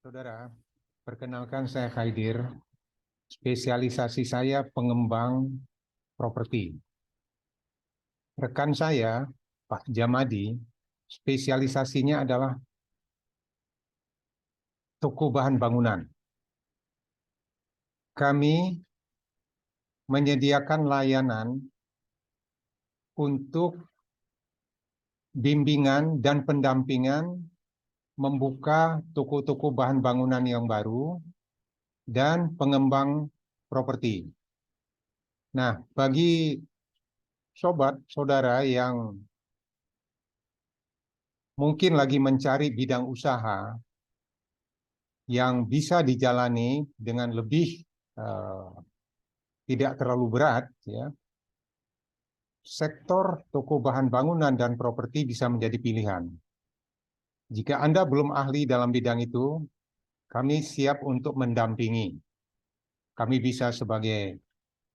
Saudara, perkenalkan saya Khaidir, spesialisasi saya pengembang properti. Rekan saya, Pak Jamadi, spesialisasinya adalah toko bahan bangunan. Kami menyediakan layanan untuk bimbingan dan pendampingan membuka toko-toko bahan bangunan yang baru dan pengembang properti. Nah, bagi sobat, saudara yang mungkin lagi mencari bidang usaha yang bisa dijalani dengan lebih tidak terlalu berat, ya, sektor toko bahan bangunan dan properti bisa menjadi pilihan. Jika Anda belum ahli dalam bidang itu, kami siap untuk mendampingi. Kami bisa sebagai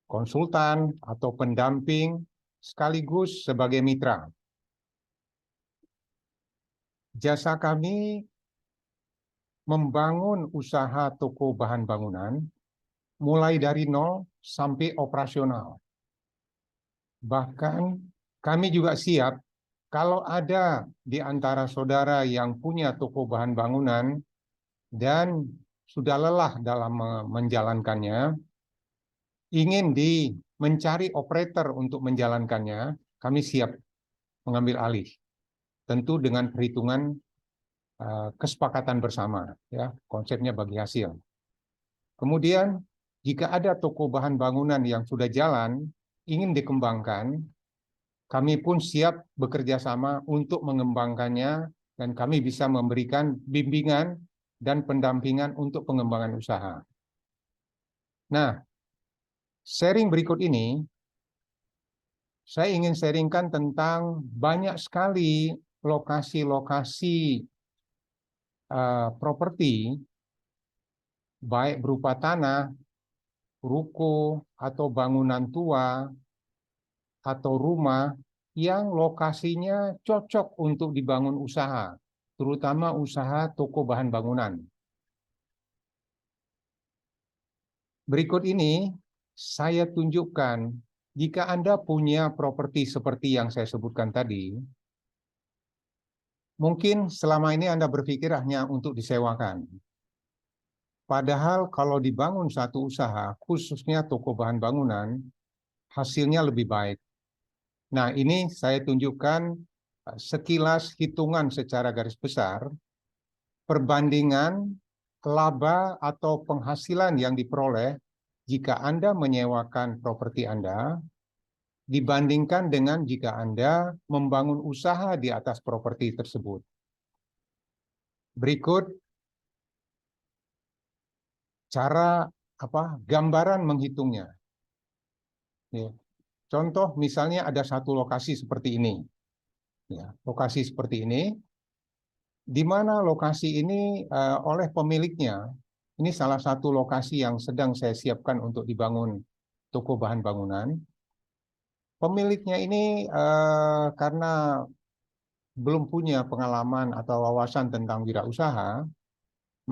konsultan atau pendamping, sekaligus sebagai mitra. Jasa kami membangun usaha toko bahan bangunan mulai dari nol sampai operasional. Bahkan kami juga siap kalau ada di antara saudara yang punya toko bahan bangunan dan sudah lelah dalam menjalankannya, ingin mencari operator untuk menjalankannya, kami siap mengambil alih. Tentu dengan perhitungan kesepakatan bersama, ya, konsepnya bagi hasil. Kemudian, jika ada toko bahan bangunan yang sudah jalan, ingin dikembangkan, kami pun siap bekerja sama untuk mengembangkannya dan kami bisa memberikan bimbingan dan pendampingan untuk pengembangan usaha. Nah, sharing berikut ini, saya ingin sharingkan tentang banyak sekali lokasi-lokasi properti, baik berupa tanah, ruko, atau bangunan tua, atau rumah yang lokasinya cocok untuk dibangun usaha, terutama usaha toko bahan bangunan. Berikut ini saya tunjukkan, jika Anda punya properti seperti yang saya sebutkan tadi, mungkin selama ini Anda berpikir hanya untuk disewakan. Padahal kalau dibangun satu usaha, khususnya toko bahan bangunan, hasilnya lebih baik. Nah, ini saya tunjukkan sekilas hitungan secara garis besar, perbandingan laba atau penghasilan yang diperoleh jika Anda menyewakan properti Anda, dibandingkan dengan jika Anda membangun usaha di atas properti tersebut. Berikut cara gambaran menghitungnya. Ya. Contoh misalnya ada satu lokasi seperti ini. Ya, lokasi seperti ini, di mana lokasi ini oleh pemiliknya, ini salah satu lokasi yang sedang saya siapkan untuk dibangun toko bahan bangunan. Pemiliknya ini karena belum punya pengalaman atau wawasan tentang wirausaha,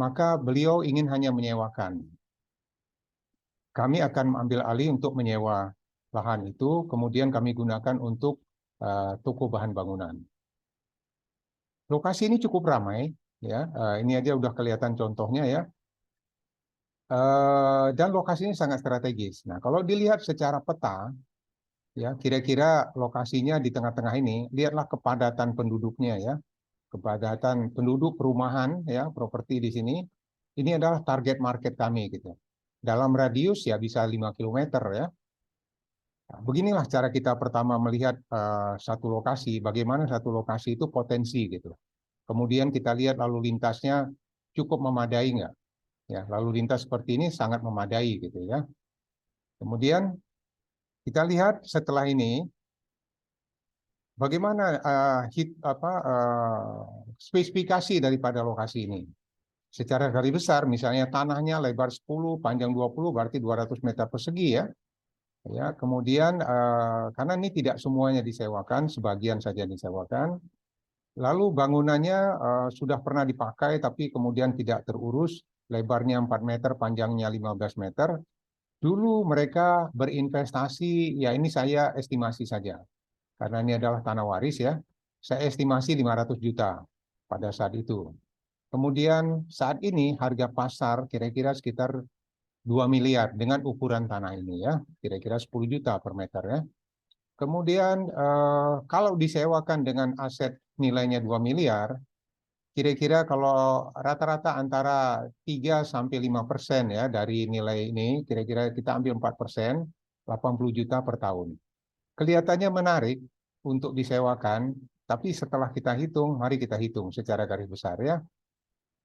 maka beliau ingin hanya menyewakan. Kami akan mengambil alih untuk menyewa lahan itu, kemudian kami gunakan untuk toko bahan bangunan. Lokasi ini cukup ramai, ya. Ini aja udah kelihatan contohnya, ya. Dan lokasi ini sangat strategis. Nah, kalau dilihat secara peta, ya, kira-kira lokasinya di tengah-tengah ini, lihatlah kepadatan penduduknya, ya. Kepadatan penduduk perumahan, ya, properti di sini. Ini adalah target market kami, gitu. Dalam radius ya bisa 5 km, ya. Nah, beginilah cara kita pertama melihat satu lokasi, bagaimana satu lokasi itu potensi, gitu. Kemudian kita lihat lalu lintasnya cukup memadai nggak? Ya, lalu lintas seperti ini sangat memadai, gitu, ya. Kemudian kita lihat setelah ini bagaimana spesifikasi daripada lokasi ini. Secara garis besar, misalnya tanahnya lebar 10, panjang 20, berarti 200 meter persegi, ya. Ya, kemudian karena ini tidak semuanya disewakan, sebagian saja disewakan. Lalu bangunannya sudah pernah dipakai tapi kemudian tidak terurus, lebarnya 4 meter, panjangnya 15 meter. Dulu mereka berinvestasi, ya ini saya estimasi saja, karena ini adalah tanah waris ya, saya estimasi 500 juta pada saat itu. Kemudian saat ini harga pasar kira-kira sekitar 2 miliar dengan ukuran tanah ini ya, kira-kira 10 juta per meter ya. Kemudian kalau disewakan dengan aset nilainya 2 miliar, kira-kira kalau rata-rata antara 3 sampai 5% ya dari nilai ini, kira-kira kita ambil 4%, 80 juta per tahun. Kelihatannya menarik untuk disewakan, tapi setelah kita hitung, mari kita hitung secara garis besar ya.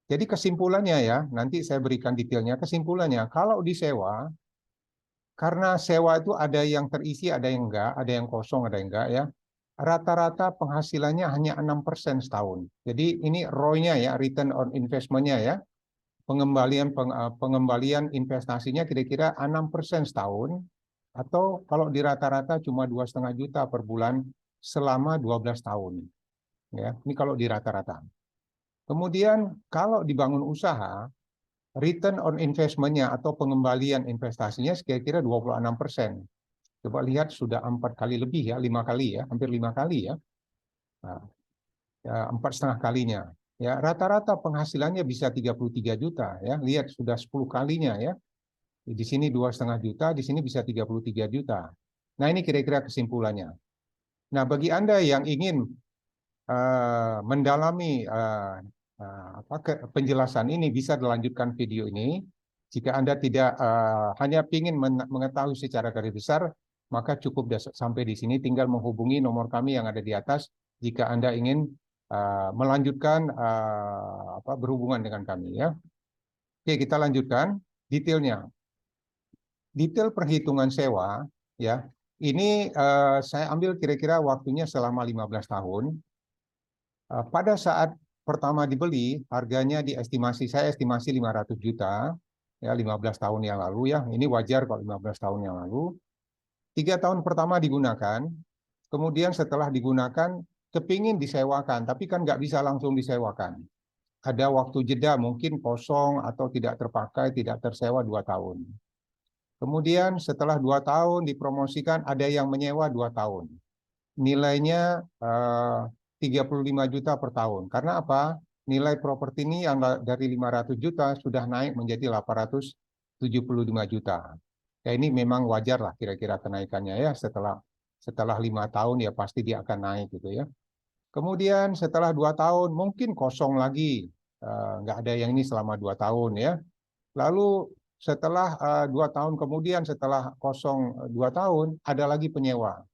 Jadi kesimpulannya ya, nanti saya berikan detailnya. Kesimpulannya, kalau disewa, karena sewa itu ada yang terisi, ada yang enggak, ada yang kosong, ada yang enggak ya. Rata-rata penghasilannya hanya 6% setahun. Jadi ini ROI-nya ya, return on investment-nya ya. Pengembalian investasinya kira-kira 6% setahun, atau kalau di rata-rata cuma 2,5 juta per bulan selama 12 tahun. Ya, ini kalau di rata-rata. Kemudian kalau dibangun usaha, return on investment-nya atau pengembalian investasinya kira-kira 26%. Coba lihat sudah 4 kali lebih ya, 5 kali ya, hampir 5 kali ya. Nah, ya 4,5 kalinya. Ya, rata-rata penghasilannya bisa 33 juta ya. Lihat sudah 10 kalinya ya. Di sini 2,5 juta, di sini bisa 33 juta. Nah, ini kira-kira kesimpulannya. Nah, bagi Anda yang ingin mendalami penjelasan ini, bisa dilanjutkan video ini. Jika Anda tidak hanya ingin mengetahui secara garis besar, maka cukup sampai di sini. Tinggal menghubungi nomor kami yang ada di atas jika Anda ingin melanjutkan berhubungan dengan kami ya. Oke, kita lanjutkan detailnya. Detail perhitungan sewa ya. Ini saya ambil kira-kira waktunya selama 15 tahun. Pada saat pertama dibeli, harganya saya estimasi 500 juta, ya 15 tahun yang lalu ya. Ini wajar kalau 15 tahun yang lalu. 3 tahun pertama digunakan, kemudian setelah digunakan, kepingin disewakan, tapi kan nggak bisa langsung disewakan. Ada waktu jeda, mungkin kosong atau tidak terpakai, tidak tersewa 2 tahun. Kemudian setelah 2 tahun dipromosikan, ada yang menyewa 2 tahun. Nilainya 35 juta per tahun. Karena apa? Nilai properti ini yang dari 500 juta sudah naik menjadi 875 juta. Ya ini memang wajar lah kira-kira kenaikannya ya, setelah 5 tahun ya pasti dia akan naik gitu ya. Kemudian setelah 2 tahun mungkin kosong lagi, nggak ada yang ini selama 2 tahun ya. Lalu setelah 2 tahun kemudian, setelah kosong 2 tahun, ada lagi penyewa.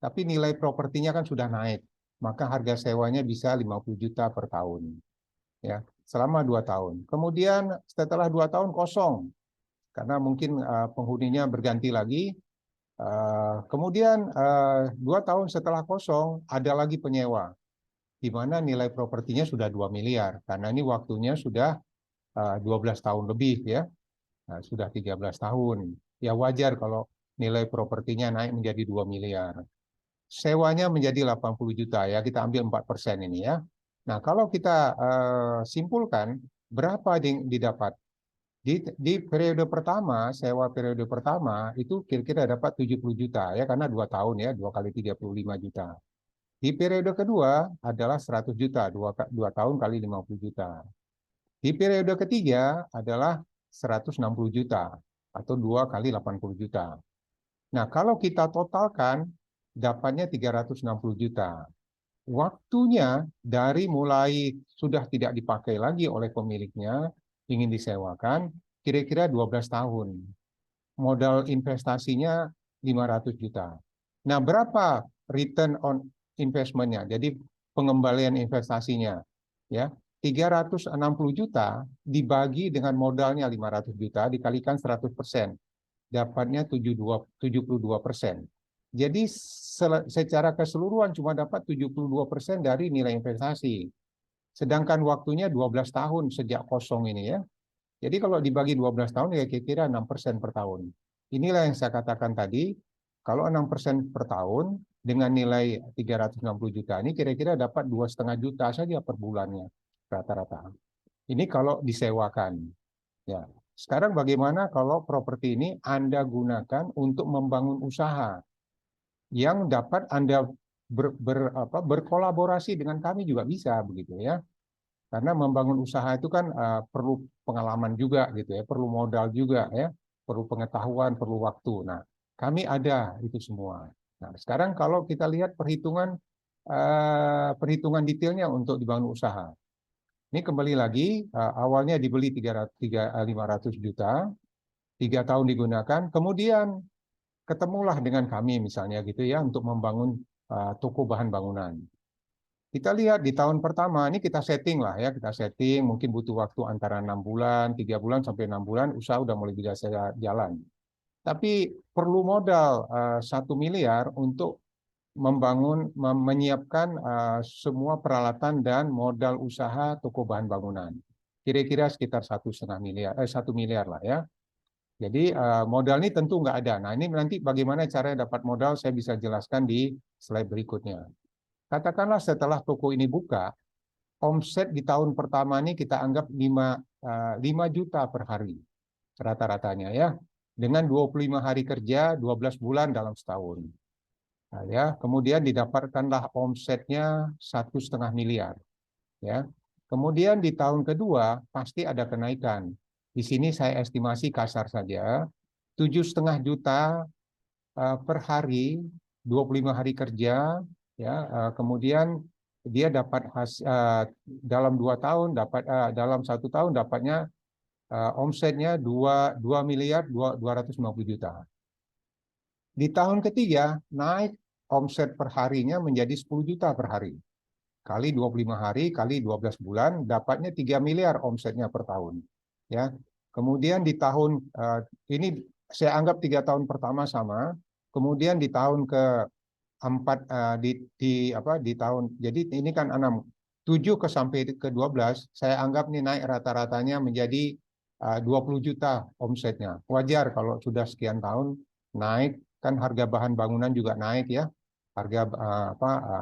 Tapi nilai propertinya kan sudah naik, maka harga sewanya bisa 50 juta per tahun. Ya, selama 2 tahun. Kemudian setelah 2 tahun kosong, karena mungkin penghuninya berganti lagi. Kemudian 2 tahun setelah kosong, ada lagi penyewa, di mana nilai propertinya sudah 2 miliar, karena ini waktunya sudah 12 tahun lebih ya. Nah, sudah 13 tahun. Ya wajar kalau nilai propertinya naik menjadi 2 miliar. Sewanya menjadi 80 juta ya, kita ambil 4% ini ya. Nah, kalau kita simpulkan berapa didapat? Di periode pertama, sewa periode pertama itu kira-kira dapat 70 juta ya, karena 2 tahun ya, 2 kali 35 juta. Di periode kedua adalah 100 juta, 2 tahun kali 50 juta. Di periode ketiga adalah 160 juta atau 2 kali 80 juta. Nah, kalau kita totalkan dapatnya 360 juta. Waktunya dari mulai sudah tidak dipakai lagi oleh pemiliknya, ingin disewakan, kira-kira 12 tahun. Modal investasinya 500 juta. Nah, berapa return on investment-nya? Jadi pengembalian investasinya ya. 360 juta dibagi dengan modalnya 500 juta dikalikan 100%. Dapatnya 72%. Jadi secara keseluruhan cuma dapat 72% dari nilai investasi. Sedangkan waktunya 12 tahun sejak kosong ini ya. Jadi kalau dibagi 12 tahun ya kira-kira 6% per tahun. Inilah yang saya katakan tadi, kalau 6% per tahun, dengan nilai 360 juta ini kira-kira dapat 2,5 juta saja per bulannya rata-rata. Ini kalau disewakan. Ya. Sekarang bagaimana kalau properti ini Anda gunakan untuk membangun usaha yang dapat Anda berkolaborasi dengan kami juga bisa begitu ya. Karena membangun usaha itu kan perlu pengalaman juga gitu ya, perlu modal juga ya, perlu pengetahuan, perlu waktu. Nah, kami ada itu semua. Nah, sekarang kalau kita lihat perhitungan detailnya untuk dibangun usaha. Ini kembali lagi awalnya dibeli 500 juta, 3 tahun digunakan, kemudian ketemulah dengan kami misalnya gitu ya untuk membangun toko bahan bangunan. Kita lihat di tahun pertama ini kita setting lah ya, kita setting mungkin butuh waktu antara 6 bulan, 3 bulan sampai 6 bulan usaha udah mulai bisa jalan. Tapi perlu modal 1 miliar untuk menyiapkan semua peralatan dan modal usaha toko bahan bangunan. Kira-kira sekitar 1,5 miliar, 1 miliar lah ya. Jadi modal ini tentu nggak ada. Nah ini nanti bagaimana caranya dapat modal saya bisa jelaskan di slide berikutnya. Katakanlah setelah toko ini buka, omset di tahun pertama ini kita anggap 5 juta per hari rata-ratanya ya. Dengan 25 hari kerja, 12 bulan dalam setahun. Nah, ya, kemudian didapatkanlah omsetnya 1,5 miliar. Ya. Kemudian di tahun kedua pasti ada kenaikan. Di sini saya estimasi kasar saja, 7,5 juta per hari, 25 hari kerja, ya. Kemudian dia dapat dalam 2 tahun dalam 1 tahun dapatnya omsetnya 2 miliar 250 juta. Di tahun ketiga naik omset per harinya menjadi 10 juta per hari. Kali 25 hari kali 12 bulan dapatnya 3 miliar omsetnya per tahun. Ya. Kemudian di tahun ini saya anggap 3 tahun pertama sama. Kemudian di tahun ke-4 di tahun jadi ini kan 6 7 sampai ke 12 saya anggap nih naik rata-ratanya menjadi 20 juta omsetnya. Wajar kalau sudah sekian tahun naik kan harga bahan bangunan juga naik ya. Harga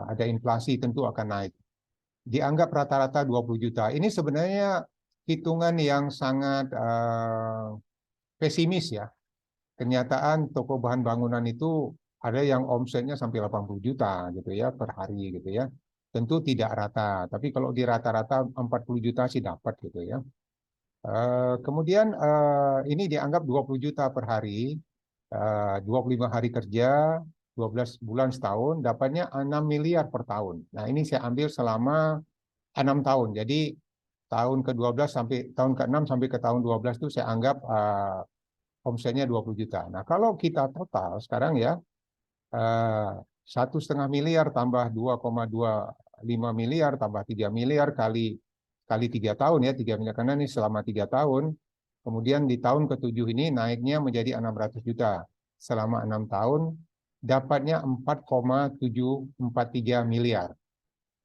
ada inflasi tentu akan naik. Dianggap rata-rata 20 juta. Ini sebenarnya hitungan yang sangat pesimis ya. Kenyataan toko bahan bangunan itu ada yang omsetnya sampai 80 juta gitu ya per hari gitu ya. Tentu tidak rata, tapi kalau di rata-rata 40 juta sih dapat gitu ya. Kemudian ini dianggap 20 juta per hari, 25 hari kerja, 12 bulan setahun, dapatnya 6 miliar per tahun. Nah ini saya ambil selama 6 tahun. Jadi tahun ke-12 sampai tahun ke-6 sampai ke tahun 12 itu saya anggap omsetnya 20 juta. Nah kalau kita total sekarang ya 1,5 miliar tambah 2,25 miliar tambah 3 miliar kali 3 tahun ya 3 miliar karena ini selama 3 tahun. Kemudian di tahun ke-7 ini naiknya menjadi 600 juta. Selama 6 tahun dapatnya 4,743 miliar.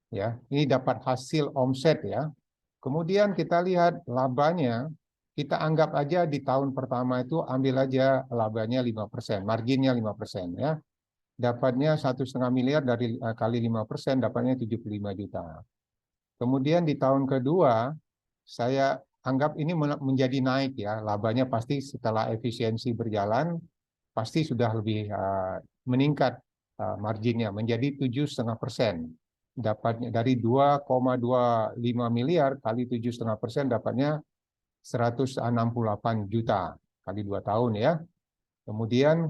Ya, ini dapat hasil omset ya. Kemudian kita lihat labanya, kita anggap aja di tahun pertama itu ambil aja labanya 5%, marginnya 5% ya. Dapatnya 1,5 miliar dari kali 5% dapatnya 75 juta. Kemudian di tahun kedua saya anggap ini menjadi naik ya, labanya pasti setelah efisiensi berjalan pasti sudah lebih meningkat marginnya menjadi 7,5%. Dapatnya dari 2,25 miliar kali 7,5% dapatnya 168 juta kali 2 tahun ya. Kemudian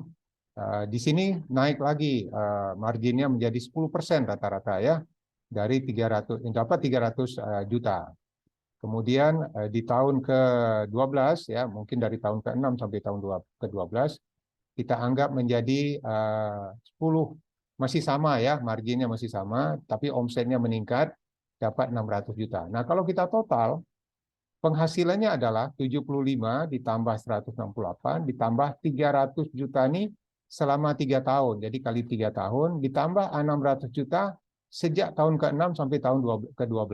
di sini naik lagi marginnya menjadi 10% rata-rata ya dari 300 dapat 300 juta. Kemudian di tahun ke-12 ya mungkin dari tahun ke-6 sampai tahun ke-12 kita anggap menjadi 10 masih sama ya, marginnya masih sama, tapi omsetnya meningkat dapat 600 juta. Nah, kalau kita total penghasilannya adalah 75 ditambah 168 ditambah 300 juta ini selama 3 tahun. Jadi kali 3 tahun ditambah 600 juta sejak tahun ke-6 sampai tahun ke-12.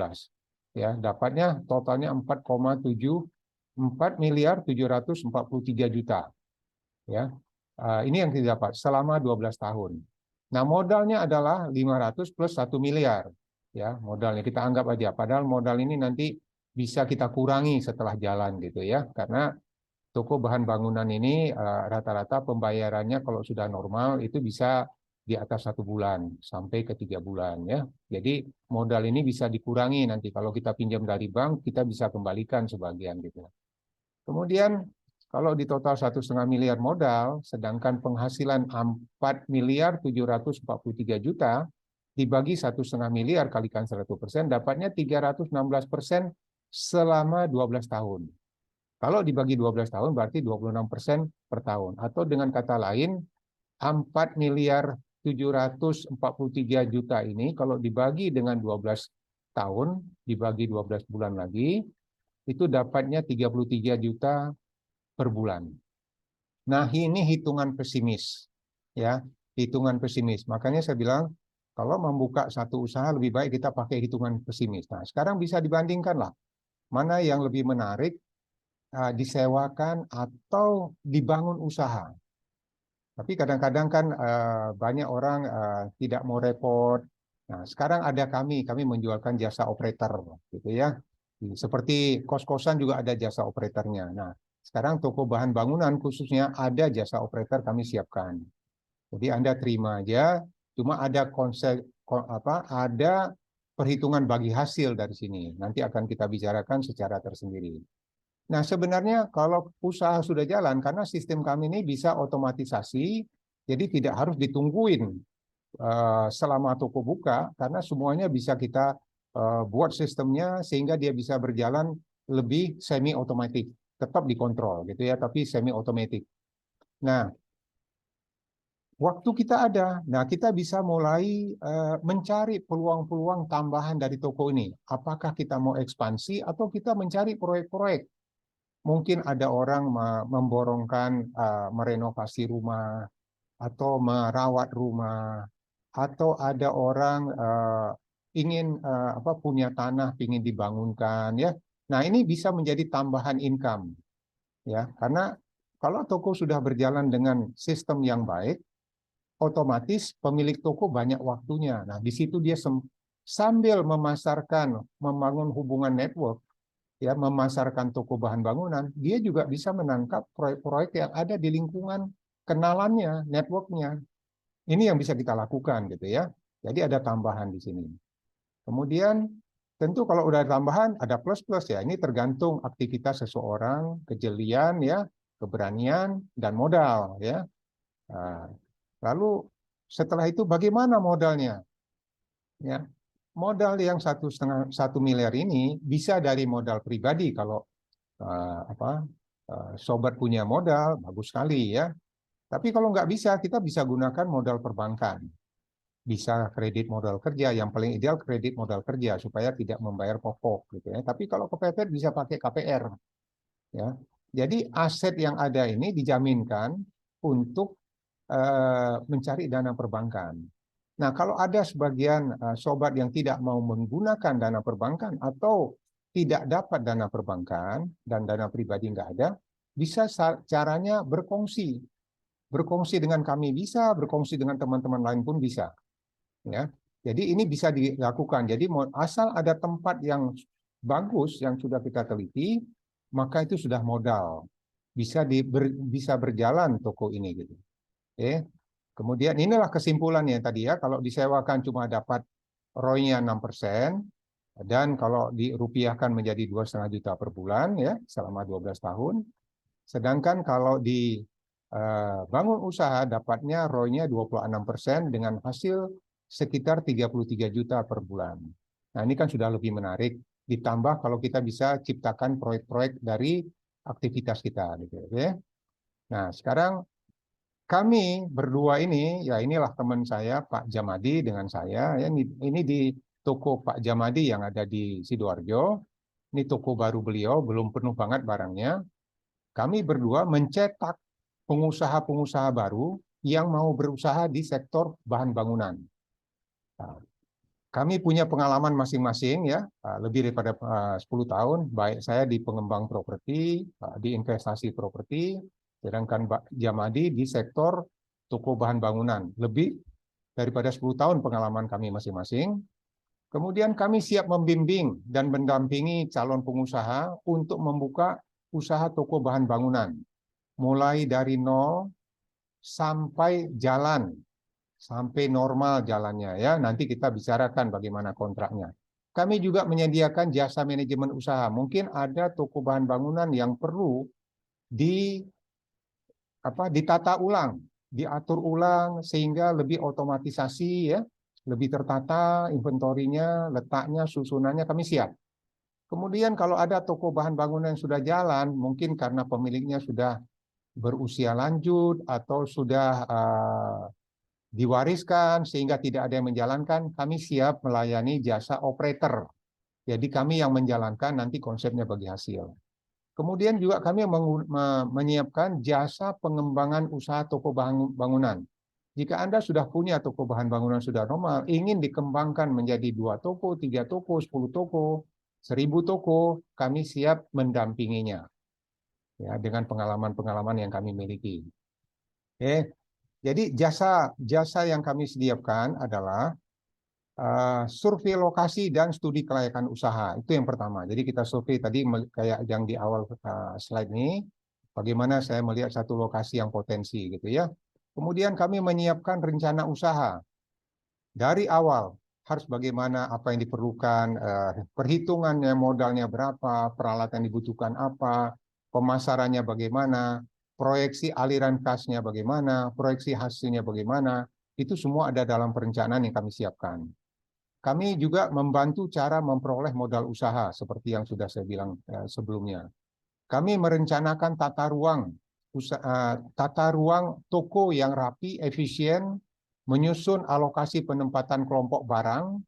Ya, dapatnya totalnya 4 miliar 743 juta. Ya. Ini yang kita dapat selama 12 tahun. Nah, modalnya adalah 500 plus 1 miliar. Ya, modalnya kita anggap aja. Padahal modal ini nanti bisa kita kurangi setelah jalan gitu ya. Karena toko bahan bangunan ini rata-rata pembayarannya kalau sudah normal itu bisa di atas 1 bulan sampai ke 3 bulan ya. Jadi modal ini bisa dikurangi nanti kalau kita pinjam dari bank kita bisa kembalikan sebagian gitu. Kemudian kalau di total 1,5 miliar modal, sedangkan penghasilan 4.743.000.000 dibagi 1,5 miliar kalikan 100%, dapatnya 316% selama 12 tahun. Kalau dibagi 12 tahun berarti 26% per tahun. Atau dengan kata lain, 4.743.000.000 ini kalau dibagi dengan 12 tahun, dibagi 12 bulan lagi, itu dapatnya 33 juta per bulan. Nah, ini hitungan pesimis. Ya, hitungan pesimis. Makanya saya bilang, kalau membuka satu usaha lebih baik kita pakai hitungan pesimis. Nah, sekarang bisa dibandingkan lah. Mana yang lebih menarik, disewakan atau dibangun usaha. Tapi kadang-kadang kan banyak orang tidak mau repot. Nah, sekarang ada kami menjualkan jasa operator gitu ya. Seperti kos-kosan juga ada jasa operatornya. Nah, sekarang toko bahan bangunan khususnya ada jasa operator kami siapkan. Jadi Anda terima aja, cuma ada konsep ada perhitungan bagi hasil dari sini. Nanti akan kita bicarakan secara tersendiri. Nah, sebenarnya kalau usaha sudah jalan, karena sistem kami ini bisa otomatisasi, jadi tidak harus ditungguin selama toko buka, karena semuanya bisa kita buat sistemnya sehingga dia bisa berjalan lebih semi otomatis, tetap dikontrol gitu ya, tapi semi otomatis. Nah, waktu kita ada, nah kita bisa mulai mencari peluang-peluang tambahan dari toko ini. Apakah kita mau ekspansi atau kita mencari proyek-proyek. Mungkin ada orang memborongkan merenovasi rumah atau merawat rumah, atau ada orang ingin punya tanah ingin dibangunkan ya. Nah, ini bisa menjadi tambahan income ya, karena kalau toko sudah berjalan dengan sistem yang baik, otomatis pemilik toko banyak waktunya. Nah, di situ dia sambil memasarkan, membangun hubungan network, ya, memasarkan toko bahan bangunan, dia juga bisa menangkap proyek-proyek yang ada di lingkungan kenalannya, networknya. Ini yang bisa kita lakukan gitu ya. Jadi ada tambahan di sini. Kemudian tentu kalau udah tambahan ada plus-plus ya. Ini tergantung aktivitas seseorang, kejelian ya, keberanian dan modal ya. Nah, lalu setelah itu bagaimana modalnya? Ya, modal yang 1,5 miliar ini bisa dari modal pribadi kalau sobat punya modal bagus sekali ya. Tapi kalau nggak bisa, kita bisa gunakan modal perbankan. Bisa kredit modal kerja, yang paling ideal kredit modal kerja supaya tidak membayar pokok gitu ya. Tapi kalau kepepet bisa pakai KPR ya. Jadi aset yang ada ini dijaminkan untuk mencari dana perbankan. Nah, kalau ada sebagian sobat yang tidak mau menggunakan dana perbankan atau tidak dapat dana perbankan dan dana pribadi nggak ada, bisa caranya berkongsi. Berkongsi dengan kami bisa, berkongsi dengan teman-teman lain pun bisa. Ya, jadi ini bisa dilakukan. Jadi asal ada tempat yang bagus yang sudah kita teliti, maka itu sudah modal. Bisa berjalan toko ini gitu. Oke. Kemudian inilah kesimpulannya tadi ya, kalau disewakan cuma dapat ROI-nya 6%, dan kalau dirupiahkan menjadi 2,5 juta per bulan ya selama 12 tahun. Sedangkan kalau dibangun usaha dapatnya ROI-nya 26% dengan hasil sekitar 33 juta per bulan. Nah, ini kan sudah lebih menarik. Ditambah kalau kita bisa ciptakan proyek-proyek dari aktivitas kita gitu ya. Nah, sekarang kami berdua ini, ya inilah teman saya Pak Jamadi dengan saya. Ya, ini di toko Pak Jamadi yang ada di Sidoarjo. Ini toko baru beliau, belum penuh banget barangnya. Kami berdua mencetak pengusaha-pengusaha baru yang mau berusaha di sektor bahan bangunan. Nah, kami punya pengalaman masing-masing ya, lebih daripada 10 tahun, baik saya di pengembang properti, di investasi properti, sedangkan Pak Jamadi di sektor toko bahan bangunan, lebih daripada 10 tahun pengalaman kami masing-masing. Kemudian kami siap membimbing dan mendampingi calon pengusaha untuk membuka usaha toko bahan bangunan, mulai dari nol sampai jalan, sampai normal jalannya ya. Nanti kita bicarakan bagaimana kontraknya. Kami juga menyediakan jasa manajemen usaha. Mungkin ada toko bahan bangunan yang perlu ditata ulang, diatur ulang sehingga lebih otomatisasi ya, lebih tertata inventorinya, letaknya, susunannya kami siap. Kemudian kalau ada toko bahan bangunan yang sudah jalan, mungkin karena pemiliknya sudah berusia lanjut atau sudah diwariskan sehingga tidak ada yang menjalankan, kami siap melayani jasa operator. Jadi kami yang menjalankan nanti konsepnya bagi hasil. Kemudian juga kami menyiapkan jasa pengembangan usaha toko bangunan. Jika Anda sudah punya toko bahan bangunan sudah normal, ingin dikembangkan menjadi 2 toko, 3 toko, 10 toko, 1000 toko, kami siap mendampinginya ya, dengan pengalaman-pengalaman yang kami miliki. Jadi jasa yang kami sediakan adalah survei lokasi dan studi kelayakan usaha. Itu yang pertama. Jadi kita survei tadi kayak yang di awal slide ini, bagaimana saya melihat satu lokasi yang potensi gitu ya. Kemudian kami menyiapkan rencana usaha. Dari awal harus bagaimana, apa yang diperlukan, perhitungannya, modalnya berapa, peralatan dibutuhkan apa, pemasarannya bagaimana, proyeksi aliran kasnya bagaimana, proyeksi hasilnya bagaimana, itu semua ada dalam perencanaan yang kami siapkan. Kami juga membantu cara memperoleh modal usaha, seperti yang sudah saya bilang sebelumnya. Kami merencanakan tata ruang toko yang rapi, efisien, menyusun alokasi penempatan kelompok barang,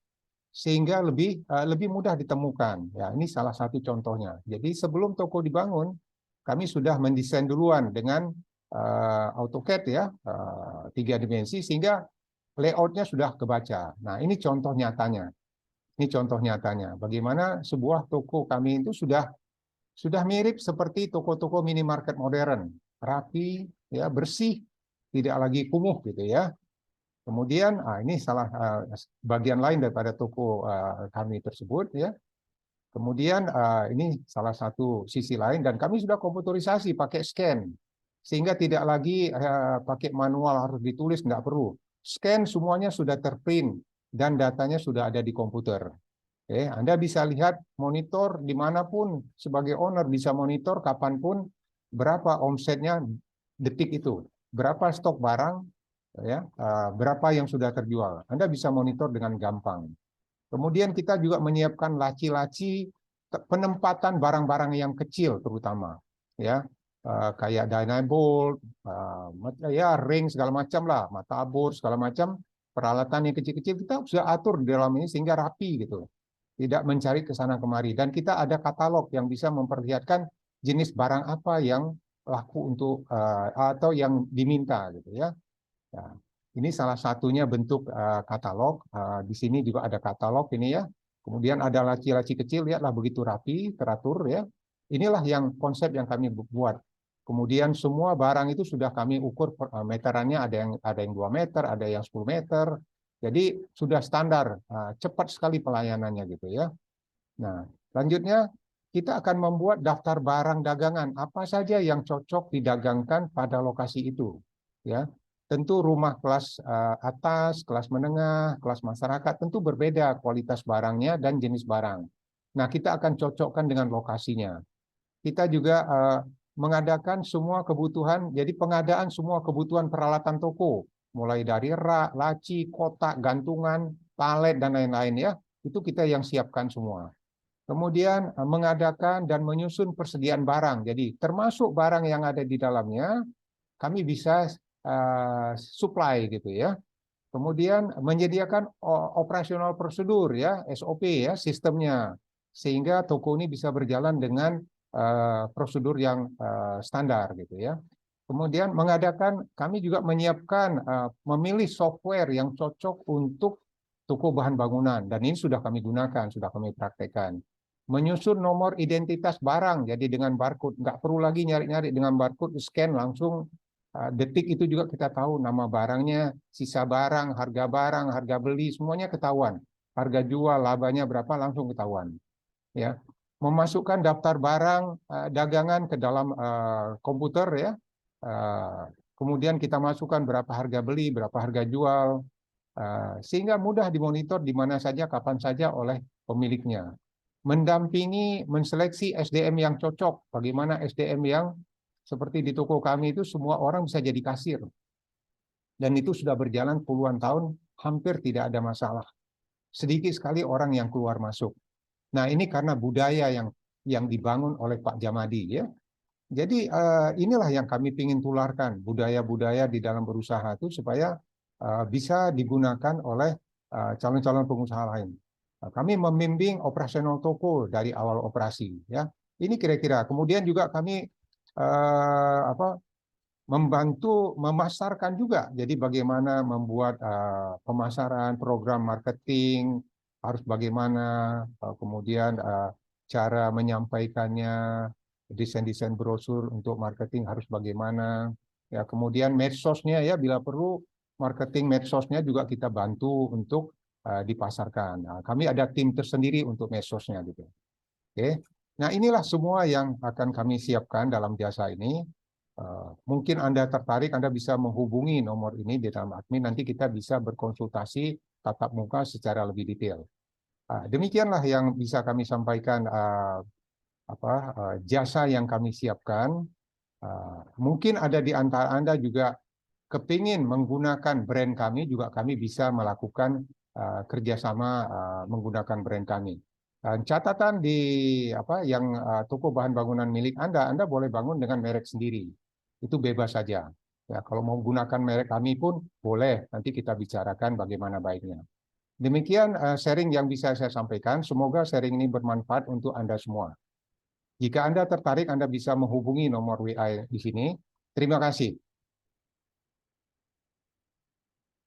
sehingga lebih mudah ditemukan. Ya, ini salah satu contohnya. Jadi sebelum toko dibangun, kami sudah mendesain duluan dengan AutoCAD ya, 3 dimensi, sehingga layoutnya sudah kebaca. Nah, ini contoh nyatanya. Ini contoh nyatanya. Bagaimana sebuah toko kami itu sudah mirip seperti toko-toko minimarket modern, rapi, ya bersih, tidak lagi kumuh gitu ya. Kemudian ini salah bagian lain daripada toko kami tersebut ya. Kemudian ini salah satu sisi lain dan kami sudah komputerisasi pakai scan sehingga tidak lagi pakai manual harus ditulis, nggak perlu. Scan semuanya sudah terprint dan datanya sudah ada di komputer. Anda bisa lihat monitor dimanapun sebagai owner bisa monitor kapanpun berapa omsetnya detik itu, berapa stok barang, ya, berapa yang sudah terjual. Anda bisa monitor dengan gampang. Kemudian kita juga menyiapkan laci-laci penempatan barang-barang yang kecil terutama, ya, kayak dynamo, ya ring segala macam lah, matabor segala macam, peralatan yang kecil-kecil kita sudah atur di dalam ini sehingga rapi gitu. Tidak mencari ke sana kemari. Dan kita ada katalog yang bisa memperlihatkan jenis barang apa yang laku untuk atau yang diminta gitu ya. Nah, ini salah satunya bentuk katalog. Di sini juga ada katalog ini ya. Kemudian ada laci-laci kecil, lihatlah begitu rapi, teratur ya. Inilah yang konsep yang kami buat. Kemudian semua barang itu sudah kami ukur meterannya, ada yang 2 meter, ada yang 10 meter. Jadi sudah standar, cepat sekali pelayanannya gitu ya. Nah, selanjutnya kita akan membuat daftar barang dagangan apa saja yang cocok didagangkan pada lokasi itu. Ya, tentu rumah kelas atas, kelas menengah, kelas masyarakat tentu berbeda kualitas barangnya dan jenis barang. Nah, kita akan cocokkan dengan lokasinya. Kita juga mengadakan semua kebutuhan, jadi pengadaan semua kebutuhan peralatan toko mulai dari rak, laci, kotak, gantungan, palet, dan lain-lain ya. Itu kita yang siapkan semua. Kemudian mengadakan dan menyusun persediaan barang. Jadi termasuk barang yang ada di dalamnya, kami bisa supply gitu ya. Kemudian menyediakan operasional prosedur ya, SOP ya, sistemnya. Sehingga toko ini bisa berjalan dengan prosedur yang standar gitu ya. Kemudian kami juga menyiapkan, memilih software yang cocok untuk toko bahan bangunan. Dan ini sudah kami gunakan, sudah kami praktekkan. Menyusun nomor identitas barang, jadi dengan barcode. Nggak perlu lagi nyari-nyari dengan barcode, scan langsung detik itu juga kita tahu nama barangnya, sisa barang, harga beli, semuanya ketahuan. Harga jual, labanya berapa langsung ketahuan. Ya, memasukkan daftar barang dagangan ke dalam komputer ya. Kemudian kita masukkan berapa harga beli, berapa harga jual, sehingga mudah dimonitor di mana saja, kapan saja oleh pemiliknya. Mendampingi, menseleksi SDM yang cocok. Bagaimana SDM yang seperti di toko kami itu semua orang bisa jadi kasir. Dan itu sudah berjalan puluhan tahun, hampir tidak ada masalah. Sedikit sekali orang yang keluar masuk. Nah, ini karena budaya yang dibangun oleh Pak Jamadi ya. Jadi inilah yang kami ingin tularkan, budaya-budaya di dalam berusaha itu supaya bisa digunakan oleh calon-calon pengusaha lain. Kami membimbing operasional toko dari awal operasi ya. Ini kira-kira. Kemudian juga kami membantu memasarkan juga. Jadi bagaimana membuat pemasaran, program marketing, harus bagaimana, kemudian cara menyampaikannya, desain-desain brosur untuk marketing harus bagaimana. Ya, kemudian medsosnya ya, bila perlu marketing medsosnya juga kita bantu untuk dipasarkan. Nah, kami ada tim tersendiri untuk medsosnya gitu. Oke. Nah, inilah semua yang akan kami siapkan dalam jasa ini. Mungkin Anda tertarik, Anda bisa menghubungi nomor ini di dalam admin, nanti kita bisa berkonsultasi tatap muka secara lebih detail. Demikianlah yang bisa kami sampaikan jasa yang kami siapkan. Mungkin ada di antara Anda juga kepingin menggunakan brand kami, juga kami bisa melakukan kerjasama menggunakan brand kami. Dan catatan di toko bahan bangunan milik Anda boleh bangun dengan merek sendiri. Itu bebas saja. Ya, kalau mau gunakan merek kami pun boleh. Nanti kita bicarakan bagaimana baiknya. Demikian sharing yang bisa saya sampaikan. Semoga sharing ini bermanfaat untuk Anda semua. Jika Anda tertarik, Anda bisa menghubungi nomor WA di sini. Terima kasih.